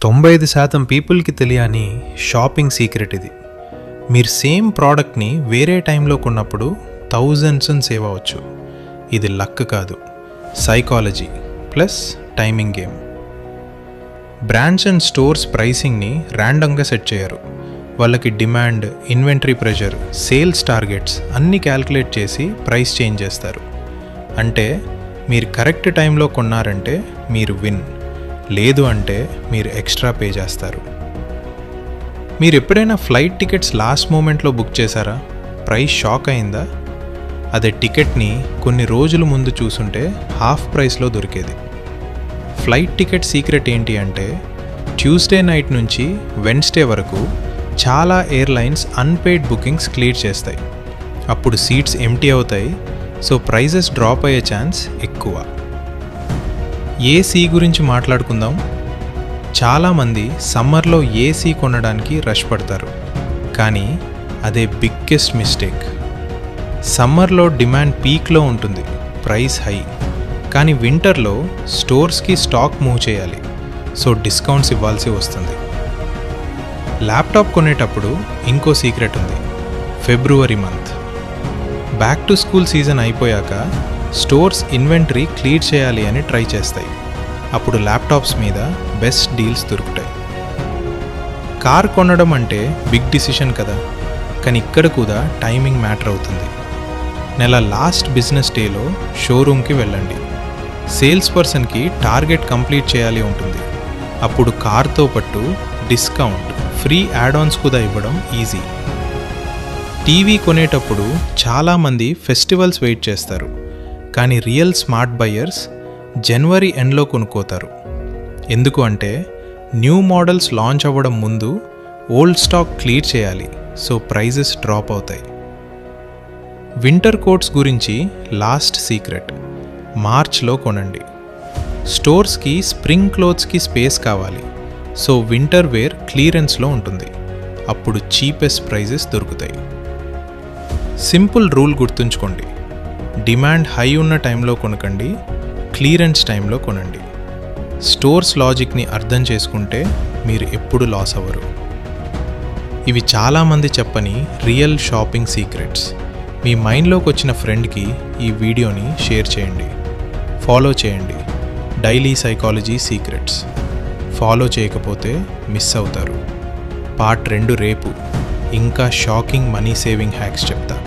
95% పీపుల్కి తెలియని shopping secret ఇది. మీరు సేమ్ ప్రోడక్ట్ని వేరే టైంలో కొన్నప్పుడు థౌజండ్స్ సేవ్ అవ్వచ్చు. ఇది లక్ కాదు, psychology plus timing game. Brands and stores ప్రైసింగ్ని ర్యాండమ్గా సెట్ చేయరు. వాళ్ళకి demand, inventory pressure, sales targets అన్నీ క్యాల్కులేట్ చేసి ప్రైస్ చేంజ్ చేస్తారు. అంటే మీరు కరెక్ట్ టైంలో కొన్నారంటే మీరు విన్, లేదు అంటే మీరు ఎక్స్ట్రా పే చేస్తారు. మీరు ఎప్పుడైనా ఫ్లైట్ టికెట్స్ లాస్ట్ మూమెంట్లో బుక్ చేశారా? ప్రైస్ షాక్ అయిందా? అదే టికెట్ని కొన్ని రోజుల ముందు చూసుంటే హాఫ్ ప్రైస్లో దొరికేది. ఫ్లైట్ టికెట్ సీక్రెట్ ఏంటి అంటే, ట్యూస్డే నైట్ నుంచి వెన్స్డే వరకు చాలా ఎయిర్లైన్స్ అన్పెయిడ్ బుకింగ్స్ క్లియర్ చేస్తాయి. అప్పుడు సీట్స్ ఎంటీ అవుతాయి, సో ప్రైజెస్ డ్రాప్ అయ్యే ఛాన్స్ ఎక్కువ. ఏసీ గురించి మాట్లాడుకుందాం. చాలామంది సమ్మర్లో ఏసీ కొనడానికి రష్ పడతారు, కానీ అదే బిగ్గెస్ట్ మిస్టేక్. సమ్మర్లో డిమాండ్ పీక్లో ఉంటుంది, ప్రైస్ హై. కానీ వింటర్లో స్టోర్స్కి స్టాక్ మూవ్ చేయాలి, సో డిస్కౌంట్స్ ఇవ్వాల్సి వస్తుంది. ల్యాప్టాప్ కొనేటప్పుడు ఇంకో సీక్రెట్ ఉంది. February month back to school season అయిపోయాక స్టోర్స్ ఇన్వెంటరీ క్లియర్ చేయాలి అని ట్రై చేస్తాయి. అప్పుడు ల్యాప్టాప్స్ మీద బెస్ట్ డీల్స్ దొరుకుతాయి. కార్ కొనడం అంటే బిగ్ డిసిషన్ కదా, కానీ ఇక్కడ కూడా టైమింగ్ మ్యాటర్ అవుతుంది. నెల లాస్ట్ బిజినెస్ డేలో షోరూమ్కి వెళ్ళండి. సేల్స్ పర్సన్కి టార్గెట్ కంప్లీట్ చేయాలి ఉంటుంది. అప్పుడు కార్తో పాటు డిస్కౌంట్, ఫ్రీ యాడ్ ఆన్స్ కూడా ఇవ్వడం ఈజీ. టీవీ కొనేటప్పుడు చాలామంది ఫెస్టివల్స్ వెయిట్ చేస్తారు, కానీ రియల్ స్మార్ట్ బయ్యర్స్ జనవరి ఎండ్లో కొనుక్కోతారు. ఎందుకు అంటే న్యూ మోడల్స్ లాంచ్ అవ్వడం ముందు ఓల్డ్ స్టాక్ క్లియర్ చేయాలి, సో ప్రైజెస్ డ్రాప్ అవుతాయి. వింటర్ కోట్స్ గురించి లాస్ట్ సీక్రెట్. మార్చ్లో కొనండి. స్టోర్స్కి స్ప్రింగ్ క్లోత్స్కి స్పేస్ కావాలి, సో వింటర్ వేర్ క్లియరెన్స్లో ఉంటుంది. అప్పుడు చీపెస్ట్ ప్రైజెస్ దొరుకుతాయి. సింపుల్ రూల్ గుర్తుంచుకోండి. డిమాండ్ హై ఉన్న టైంలో కొనకండి, క్లియరెన్స్ టైంలో కొనండి. స్టోర్స్ లాజిక్ని అర్థం చేసుకుంటే మీరు ఎప్పుడు లాస్ అవ్వరు. ఇవి చాలామంది చెప్పని రియల్ షాపింగ్ సీక్రెట్స్. మీ మైండ్లోకి వచ్చిన ఫ్రెండ్కి ఈ వీడియోని షేర్ చేయండి. ఫాలో చేయండి డైలీ సైకాలజీ సీక్రెట్స్. ఫాలో చేయకపోతే మిస్ అవుతారు. పార్ట్ 2 రేపు. ఇంకా షాకింగ్ మనీ సేవింగ్ హ్యాక్స్ చెప్తా.